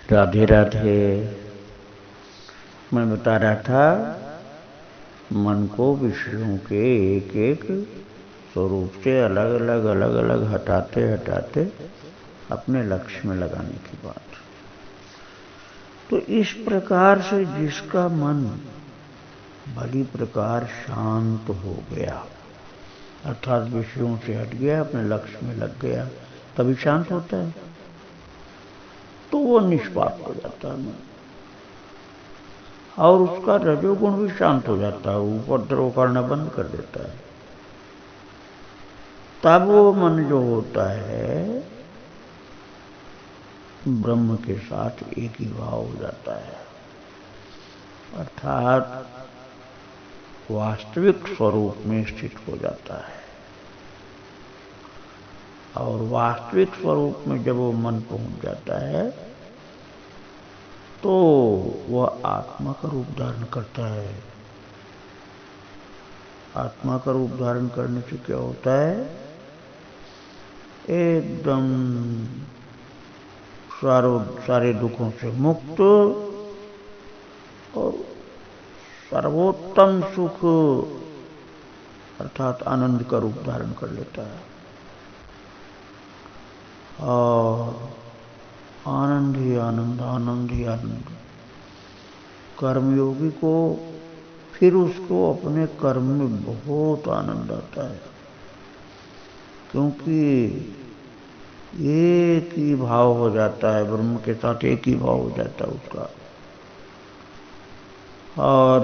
राधे राधे। मैं बता रहा था मन को विषयों के एक एक स्वरूप से अलग अलग हटाते हटाते अपने लक्ष्य में लगाने की बात। तो इस प्रकार से जिसका मन भली प्रकार शांत हो गया, अर्थात विषयों से हट गया, अपने लक्ष्य में लग गया, तभी शांत होता है। तो वो निष्पाप हो जाता है मन, और उसका रजोगुण भी शांत हो जाता है, उपद्रव करना बंद कर देता है। तब वो मन जो होता है ब्रह्म के साथ एक ही भाव हो जाता है, अर्थात वास्तविक स्वरूप में स्थित हो जाता है। और वास्तविक स्वरूप में जब वो मन पहुंच जाता है तो वह आत्मा का रूप धारण करता है। आत्मा का रूप धारण करने से क्या होता है, एकदम सारे दुखों से मुक्त और सर्वोत्तम सुख अर्थात आनंद का रूप धारण कर लेता है। और आनंद ही आनंद, आनंद ही आनंद। कर्मयोगी को फिर उसको अपने कर्म में बहुत आनंद आता है, क्योंकि एक ही भाव हो जाता है, ब्रह्म के साथ एक ही भाव हो जाता है उसका। और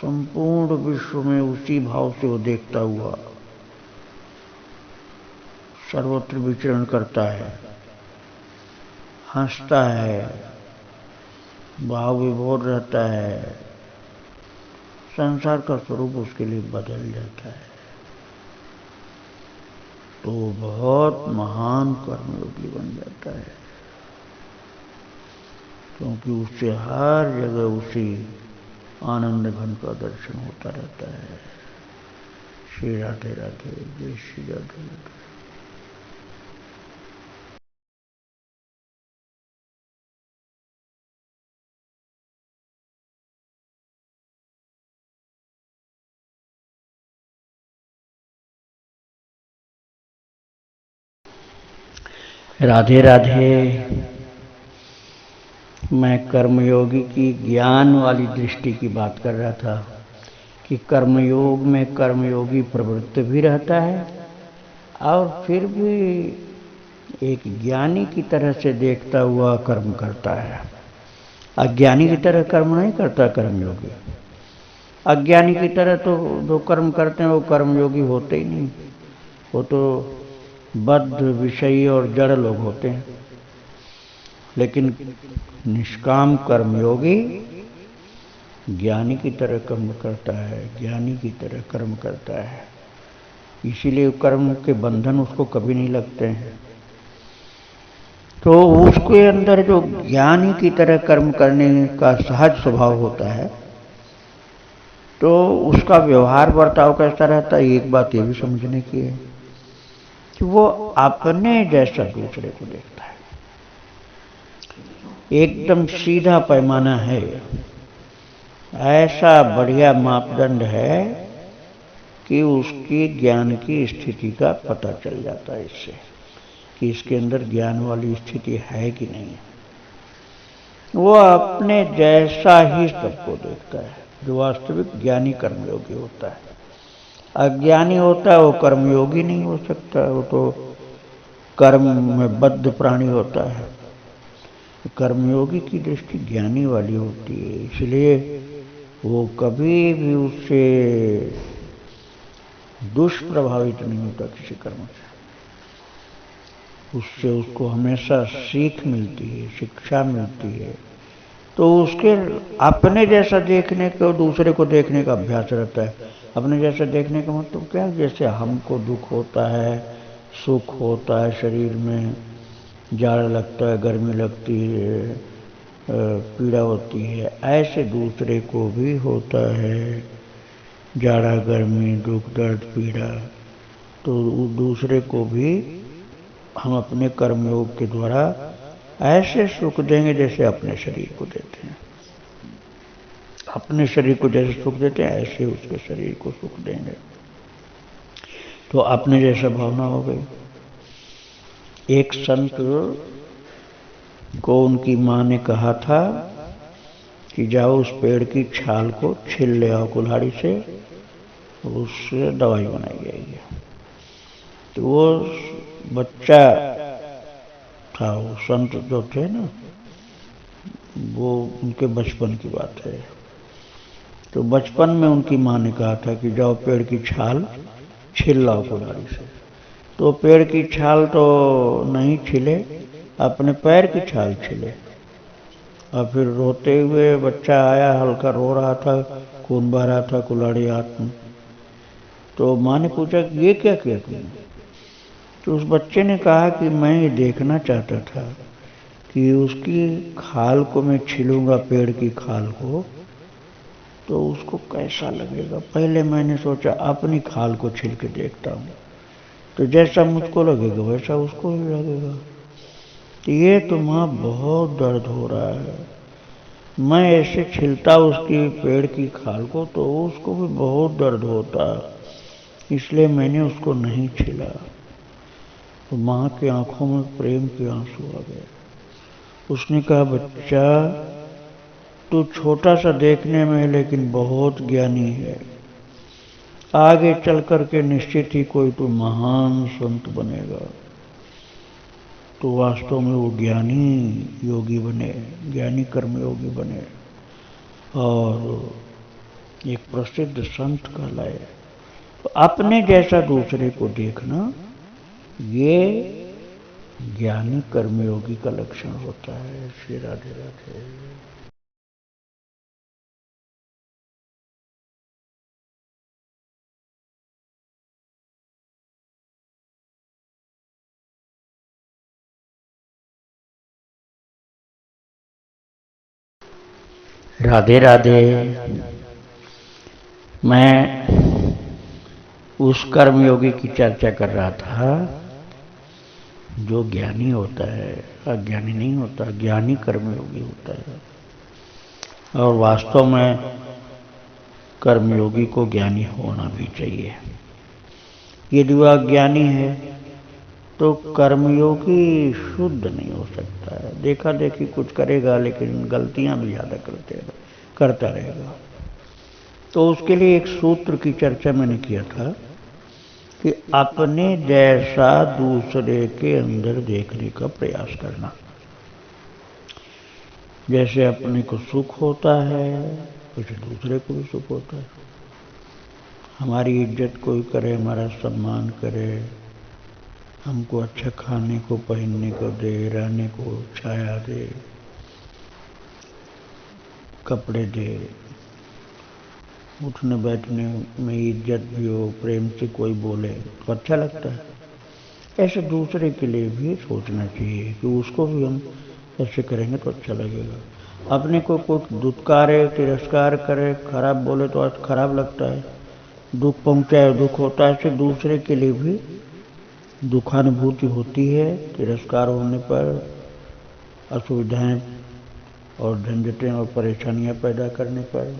संपूर्ण विश्व में उसी भाव से वो देखता हुआ सर्वत्र विचरण करता है, हंसता है, भाव विभोर रहता है। संसार का स्वरूप उसके लिए बदल जाता है। तो बहुत महान कर्मयोगी बन जाता है, क्योंकि उससे हर जगह उसी आनंद घन का दर्शन होता रहता है। श्री राधे राधे, जय श्री राधे राधे। राधे राधे। मैं कर्मयोगी की ज्ञान वाली दृष्टि की बात कर रहा था कि कर्मयोग में कर्मयोगी प्रवृत्त भी रहता है और फिर भी एक ज्ञानी की तरह से देखता हुआ कर्म करता है। अज्ञानी की तरह कर्म नहीं करता कर्मयोगी। अज्ञानी की तरह तो जो कर्म करते हैं वो कर्मयोगी होते ही नहीं, वो तो बद्ध विषयी और जड़ लोग होते हैं। लेकिन निष्काम कर्मयोगी ज्ञानी की तरह कर्म करता है, ज्ञानी की तरह कर्म करता है। इसीलिए कर्म के बंधन उसको कभी नहीं लगते हैं। तो उसके अंदर जो ज्ञानी की तरह कर्म करने का सहज स्वभाव होता है, तो उसका व्यवहार बर्ताव कैसा रहता है, एक बात ये भी समझने की है कि वो अपने जैसा दूसरे को देखता है। एकदम सीधा पैमाना है, ऐसा बढ़िया मापदंड है कि उसकी ज्ञान की स्थिति का पता चल जाता है इससे कि इसके अंदर ज्ञान वाली स्थिति है कि नहीं है। वो अपने जैसा ही सबको देखता है, जो वास्तविक ज्ञानी कर्मयोगी होता है। अज्ञानी होता है वो कर्मयोगी नहीं हो सकता, वो तो कर्म में बद्ध प्राणी होता है। कर्मयोगी की दृष्टि ज्ञानी वाली होती है, इसलिए वो कभी भी उससे दुष्प्रभावित नहीं होता किसी कर्म से। उससे उसको हमेशा सीख मिलती है, शिक्षा मिलती है। तो उसके अपने जैसा देखने को दूसरे को देखने का अभ्यास रहता है। अपने जैसा देखने का मतलब क्या है, जैसे हमको दुख होता है, सुख होता है, शरीर में जाड़ा लगता है, गर्मी लगती है, पीड़ा होती है, ऐसे दूसरे को भी होता है जाड़ा गर्मी दुख दर्द पीड़ा। तो दूसरे को भी हम अपने कर्मयोग के द्वारा ऐसे सुख देंगे जैसे अपने शरीर को देते हैं। अपने शरीर को जैसे सुख देते हैं ऐसे उसके शरीर को सुख देंगे। तो अपने जैसा भावना हो गई। एक संत को उनकी माँ ने कहा था कि जाओ उस पेड़ की छाल को छील ले आओ कुल्हाड़ी से, उससे दवाई बनाई जाएगी। तो वो बच्चा था, वो संत जो थे ना, वो उनके बचपन की बात है। तो बचपन में उनकी माँ ने कहा था कि जाओ पेड़ की छाल छील लाओ कुल्हाड़ी से। तो पेड़ की छाल तो नहीं छिले, अपने पैर की छाल छिले। और फिर रोते हुए बच्चा आया, हल्का रो रहा था, खून बह रहा था कुल्हाड़ी हाथ में। तो माँ ने पूछा कि ये क्या किया तुमने? तो उस बच्चे ने कहा कि मैं ये देखना चाहता था कि उसकी खाल को मैं छीलूंगा, पेड़ की खाल को, तो उसको कैसा लगेगा। पहले मैंने सोचा अपनी खाल को छील के देखता हूँ, तो जैसा मुझको लगेगा वैसा उसको भी लगेगा। तो ये तो माँ बहुत दर्द हो रहा है, मैं ऐसे छिलता उसकी पेड़ की खाल को तो उसको भी बहुत दर्द होता, इसलिए मैंने उसको नहीं छिला। तो माँ की आंखों में प्रेम के आंसू आ गए। उसने कहा बच्चा, तू छोटा सा देखने में है लेकिन बहुत ज्ञानी है, आगे चल करके निश्चित ही कोई तू महान संत बनेगा। तो वास्तव में वो ज्ञानी योगी बने, ज्ञानी कर्मयोगी बने और एक प्रसिद्ध संत कहलाए। तो अपने जैसा दूसरे को देखना, ये ज्ञानी कर्मयोगी का लक्षण होता है। श्री राधे राधे। राधे राधे। मैं उस कर्मयोगी की चर्चा कर रहा था जो ज्ञानी होता है, अज्ञानी नहीं होता, ज्ञानी कर्मयोगी होता है। और वास्तव में कर्मयोगी को ज्ञानी होना भी चाहिए। यदि वह अज्ञानी है तो कर्मयोगी शुद्ध नहीं हो सकता है। देखा देखी कुछ करेगा लेकिन गलतियां भी ज़्यादा करता रहेगा। तो उसके लिए एक सूत्र की चर्चा मैंने किया था कि अपने जैसा दूसरे के अंदर देखने का प्रयास करना। जैसे अपने को सुख होता है वैसे दूसरे को भी सुख होता है। हमारी इज्जत कोई करे, हमारा सम्मान करे, हमको अच्छा खाने को पहनने को दे, रहने को छाया दे, कपड़े दे, उठने बैठने में इज्जत भी हो, प्रेम से कोई बोले तो अच्छा लगता है। ऐसे दूसरे के लिए भी सोचना चाहिए कि उसको भी हम ऐसे करेंगे तो अच्छा लगेगा। अपने को कुछ दुत्कारे, तिरस्कार करे, खराब बोले तो खराब लगता है, दुख पहुंचाए दुख होता है। ऐसे दूसरे के लिए भी दुखानुभूति होती है। तिरस्कार होने पर असुविधाएं और झंझटें और परेशानियां पैदा करने पर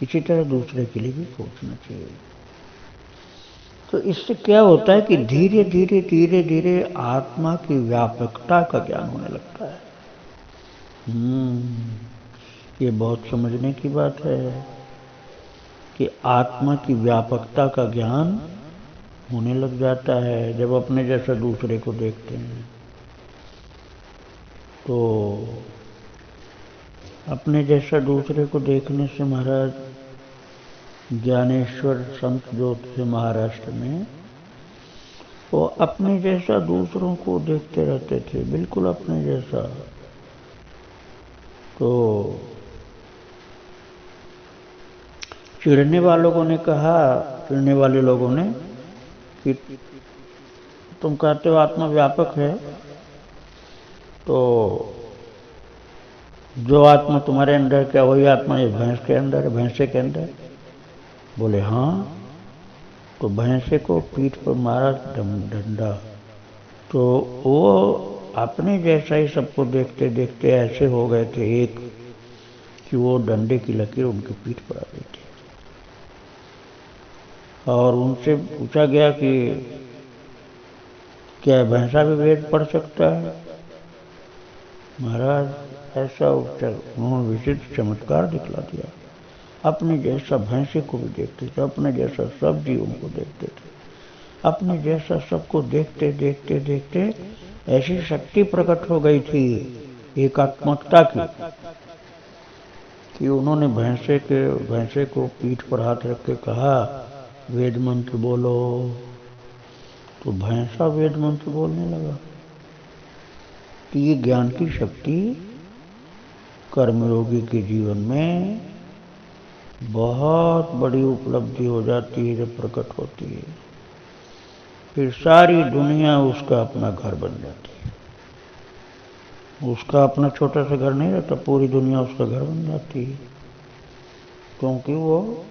इसी तरह दूसरे के लिए भी सोचना चाहिए। तो इससे क्या होता है कि धीरे धीरे धीरे धीरे आत्मा की व्यापकता का ज्ञान होने लगता है। ये बहुत समझने की बात है कि आत्मा की व्यापकता का ज्ञान होने लग जाता है जब अपने जैसा दूसरे को देखते हैं। तो अपने जैसा दूसरे को देखने से महाराज ज्ञानेश्वर संत जो थे महाराष्ट्र में, वो अपने जैसा दूसरों को देखते रहते थे, बिल्कुल अपने जैसा। तो चिढ़ने वालों ने कहा, चिढ़ने वाले लोगों ने कि तुम कहते हो आत्मा व्यापक है, तो जो आत्मा तुम्हारे अंदर क्या वही आत्मा ये भैंस के अंदर है, भैंसे के अंदर? बोले हाँ। तो भैंसे को पीठ पर मारा डंडा, तो वो अपने जैसा ही सबको देखते देखते ऐसे हो गए थे एक, कि वो डंडे की लकीर उनकी पीठ पर आ गई थी। और उनसे पूछा गया कि क्या भैंसा भी वेद पढ़ सकता है? महाराज ऐसा उन्होंने विचित्र चमत्कार दिखला दिया। अपने जैसा भैंसे को भी देखते थे, अपने जैसा सब जीवों को देखते थे, अपने जैसा सबको देखते देखते देखते ऐसी शक्ति प्रकट हो गई थी एकात्मकता की, कि उन्होंने भैंसे को पीठ पर हाथ रख के कहा, वेद मंत्र बोलो। तो भैंसा वेद मंत्र बोलने लगा। तो ये ज्ञान की शक्ति कर्मयोगी के जीवन में बहुत बड़ी उपलब्धि हो जाती है जब प्रकट होती है। फिर सारी दुनिया उसका अपना घर बन जाती है। उसका अपना छोटा सा घर नहीं रहता, पूरी दुनिया उसका घर बन जाती है, क्योंकि वो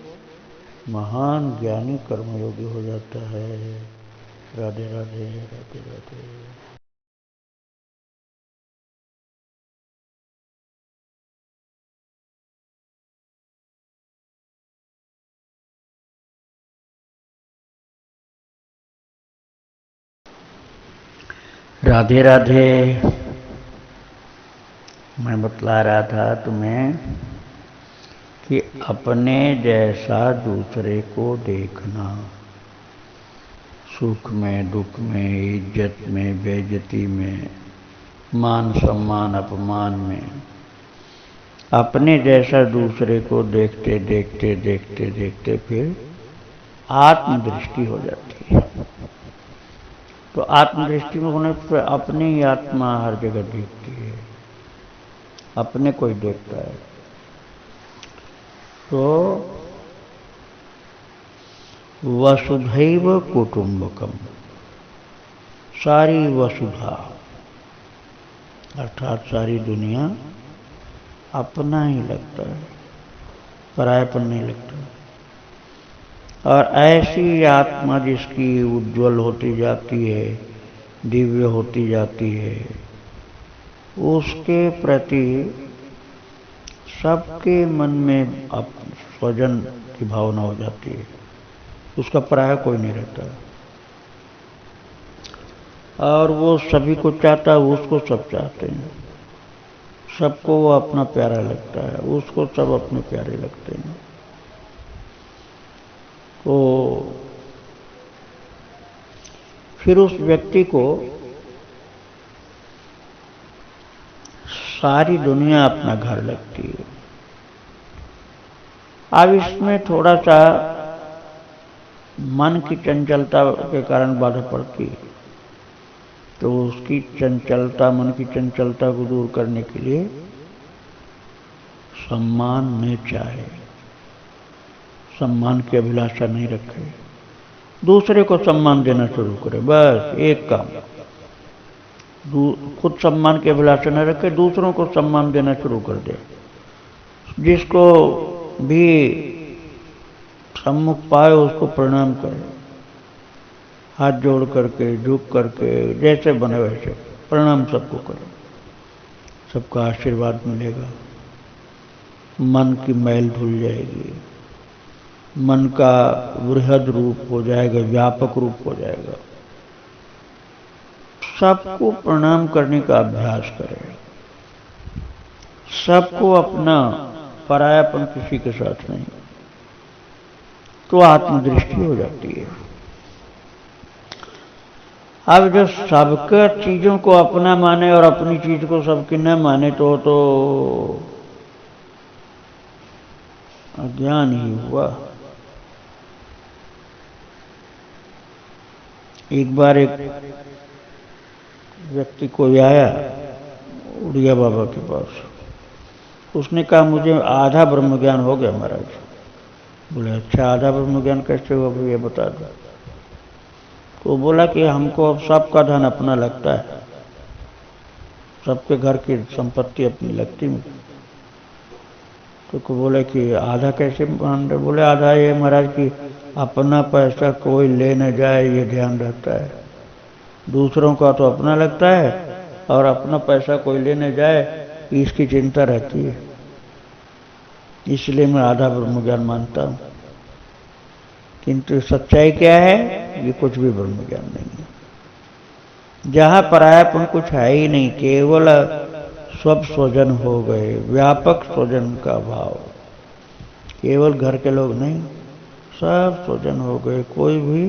महान ज्ञानी कर्मयोगी हो जाता है। राधे राधे राधे राधे। राधे राधे। मैं बतला रहा था तुम्हें कि अपने जैसा दूसरे को देखना, सुख में, दुख में, इज्जत में, बेइज्जती में, मान सम्मान अपमान में, अपने जैसा दूसरे को देखते देखते देखते देखते फिर आत्मदृष्टि हो जाती है। तो आत्मदृष्टि में होने पर अपनी ही आत्मा हर जगह दिखती है, अपने को ही देखता है। तो वसुधैव कुटुंबकम, सारी वसुधा अर्थात सारी दुनिया अपना ही लगता है, परायापन नहीं लगता। और ऐसी आत्मा जिसकी उज्जवल होती जाती है, दिव्य होती जाती है, उसके प्रति सबके मन में स्वजन की भावना हो जाती है, उसका पराया कोई नहीं रहता। और वो सभी को चाहता है, उसको सब चाहते हैं, सबको वो अपना प्यारा लगता है, उसको सब अपने प्यारे लगते हैं। तो फिर उस व्यक्ति को सारी दुनिया अपना घर लगती है। अब इसमें थोड़ा सा मन की चंचलता के कारण बाधा पड़ती है, तो उसकी चंचलता, मन की चंचलता को दूर करने के लिए सम्मान में चाहे, सम्मान की अभिलाषा नहीं रखे, दूसरे को सम्मान देना शुरू करे। बस एक काम, खुद सम्मान की अभिलाषा न रखे, दूसरों को सम्मान देना शुरू कर दे। जिसको भी सम्मुख पाए उसको प्रणाम करे, हाथ जोड़ करके, झुक करके, जैसे बने वैसे प्रणाम सबको करे, सबका आशीर्वाद मिलेगा। मन की मैल धुल जाएगी, मन का वृहद रूप हो जाएगा, व्यापक रूप हो जाएगा। सबको प्रणाम करने का अभ्यास करें, सबको अपना, परायापन किसी के साथ नहीं, तो आत्मदृष्टि हो जाती है। अब जो सबका चीजों को अपना माने और अपनी चीज को सबकी न माने तो अज्ञान ही हुआ। एक बार एक व्यक्ति कोई आया उड़िया बाबा के पास, उसने कहा मुझे आधा ब्रह्म ज्ञान हो गया महाराज। बोले अच्छा, आधा ब्रह्म ज्ञान कैसे हुआ भैया बता दो। तो बोला कि हमको अब सबका धन अपना लगता है, सबके घर की संपत्ति अपनी लगती मुझे। तो बोले कि आधा कैसे मान रहे? बोले आधा ये महाराज कि अपना पैसा कोई ले न जाए, ये ध्यान रहता है। दूसरों का तो अपना लगता है, और अपना पैसा कोई लेने जाए इसकी चिंता रहती है। इसलिए मैं आधा ब्रह्म ज्ञान मानता हूं। किंतु सच्चाई क्या है? ये कुछ भी ब्रह्म ज्ञान नहीं है। जहां परायापन कुछ है ही नहीं, केवल सब स्वजन हो गए, व्यापक स्वजन का भाव। केवल घर के लोग नहीं, सब स्वजन हो गए, कोई भी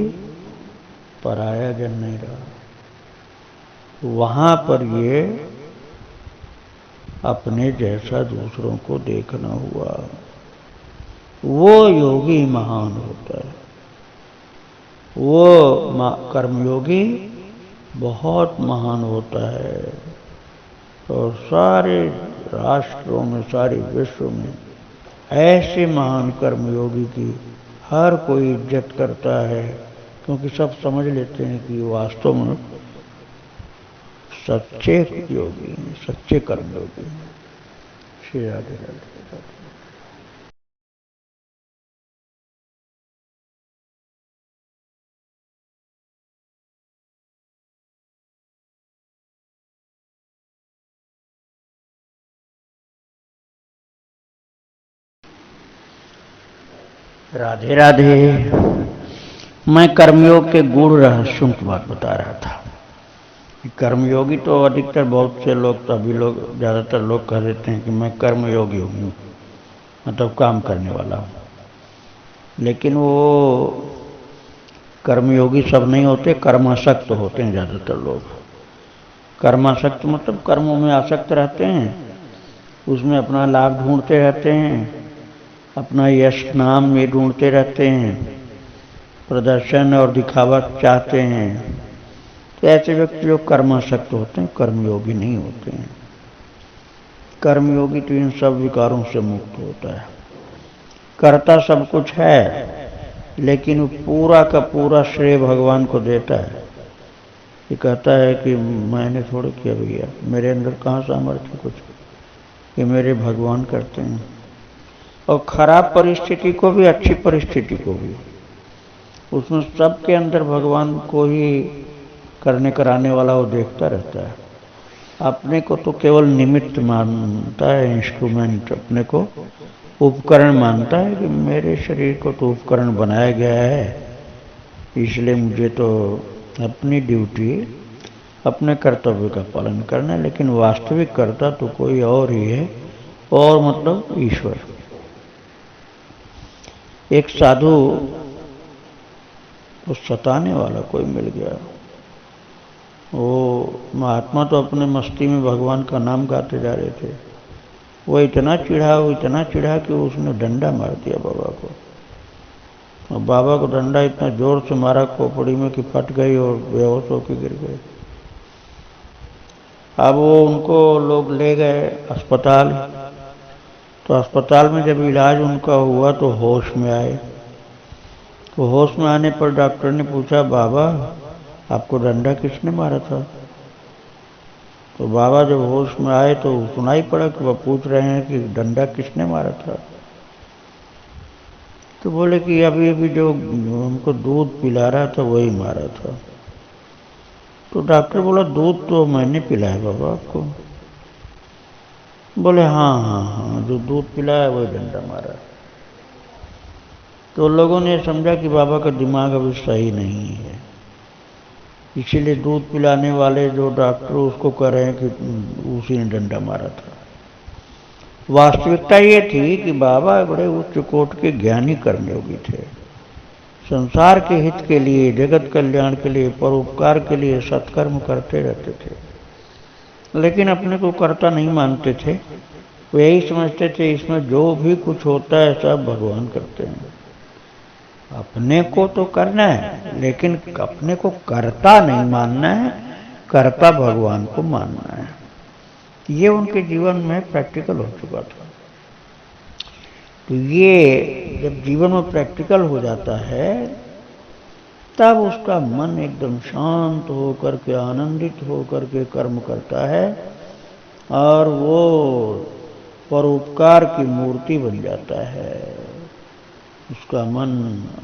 पराया जन नहीं रहा। वहां पर ये अपने जैसा दूसरों को देखना हुआ। वो योगी महान होता है, वो कर्मयोगी बहुत महान होता है। और सारे राष्ट्रों में, सारे विश्व में ऐसे महान कर्मयोगी की हर कोई इज्जत करता है, क्योंकि सब समझ लेते हैं कि वास्तव में सच्चे योगी हैं, सच्चे कर्मयोगी हैं। श्री राधे राधे। राधे राधे। मैं कर्मयोग के गूढ़ रहस्यों की बात बता रहा था। कर्मयोगी तो अधिकतर, बहुत से लोग, सभी लोग, ज़्यादातर लोग कह देते हैं कि मैं कर्मयोगी हूँ, मतलब काम करने वाला हूँ। लेकिन वो कर्मयोगी सब नहीं होते, कर्मासक्त होते हैं ज़्यादातर लोग। कर्मासक्त मतलब कर्मों में आसक्त रहते हैं, उसमें अपना लाभ ढूंढते रहते हैं, अपना यश नाम ये ढूंढते रहते हैं, प्रदर्शन और दिखावा चाहते हैं। तो ऐसे व्यक्ति जो कर्मासक्त होते हैं, कर्मयोगी नहीं होते हैं। कर्मयोगी तो इन सब विकारों से मुक्त होता है। करता सब कुछ है, लेकिन वो पूरा का पूरा श्रेय भगवान को देता है। ये कहता है कि मैंने थोड़ा किया भैया, मेरे अंदर कहाँ सामर्थ्य कुछ, ये मेरे भगवान करते हैं। और खराब परिस्थिति को भी, अच्छी परिस्थिति को भी, उसमें सबके अंदर भगवान को ही करने कराने वाला वो देखता रहता है। अपने को तो केवल निमित्त मानता है, इंस्ट्रूमेंट, अपने को उपकरण मानता है कि मेरे शरीर को तो उपकरण बनाया गया है, इसलिए मुझे तो अपनी ड्यूटी, अपने कर्तव्य का पालन करना है। लेकिन वास्तविक कर्ता तो कोई और ही है, और मतलब ईश्वर। एक साधु को सताने वाला कोई मिल गया। वो महात्मा तो अपने मस्ती में भगवान का नाम गाते जा रहे थे। वो इतना चिढ़ा कि उसने डंडा मार दिया बाबा को। और बाबा को डंडा इतना जोर से मारा खोपड़ी में कि फट गई और बेहोश होकर गिर गए। अब वो उनको लोग ले गए अस्पताल। तो अस्पताल में जब इलाज उनका हुआ तो होश में आए। तो होश में आने पर डॉक्टर ने पूछा, बाबा आपको डंडा किसने मारा था? तो बाबा जब होश में आए तो सुनाई पड़ा कि वह पूछ रहे हैं कि डंडा किसने मारा था। तो बोले कि अभी अभी जो हमको दूध पिला रहा था वही मारा था। तो डॉक्टर बोला, दूध तो मैंने पिलाया बाबा आपको। बोले हाँ हाँ हाँ, जो दूध पिलाया वही डंडा मारा। तो लोगों ने समझा कि बाबा का दिमाग अभी सही नहीं है, इसीलिए दूध पिलाने वाले जो डॉक्टर उसको कह रहे हैं कि उसी ने डंडा मारा था। वास्तविकता ये थी कि बाबा बड़े उच्च कोट के ज्ञानी कर्मयोगी थे। संसार के हित के लिए, जगत कल्याण के लिए, परोपकार के लिए सत्कर्म करते रहते थे। लेकिन अपने को कर्ता नहीं मानते थे। वो यही समझते थे इसमें जो भी कुछ होता है सब भगवान करते हैं। अपने को तो करना है, लेकिन अपने को कर्ता नहीं मानना है, कर्ता भगवान को मानना है। ये उनके जीवन में प्रैक्टिकल हो चुका था। तो ये जब जीवन में प्रैक्टिकल हो जाता है, तब उसका मन एकदम शांत होकर के, आनंदित होकर के कर्म करता है, और वो परोपकार की मूर्ति बन जाता है। उसका मन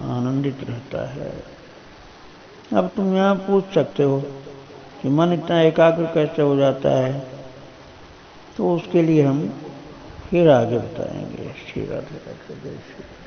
आनंदित रहता है। अब तुम यहाँ पूछ सकते हो कि मन इतना एकाग्र कैसे हो जाता है, तो उसके लिए हम फिर आगे बताएंगे। श्री राधे राधे।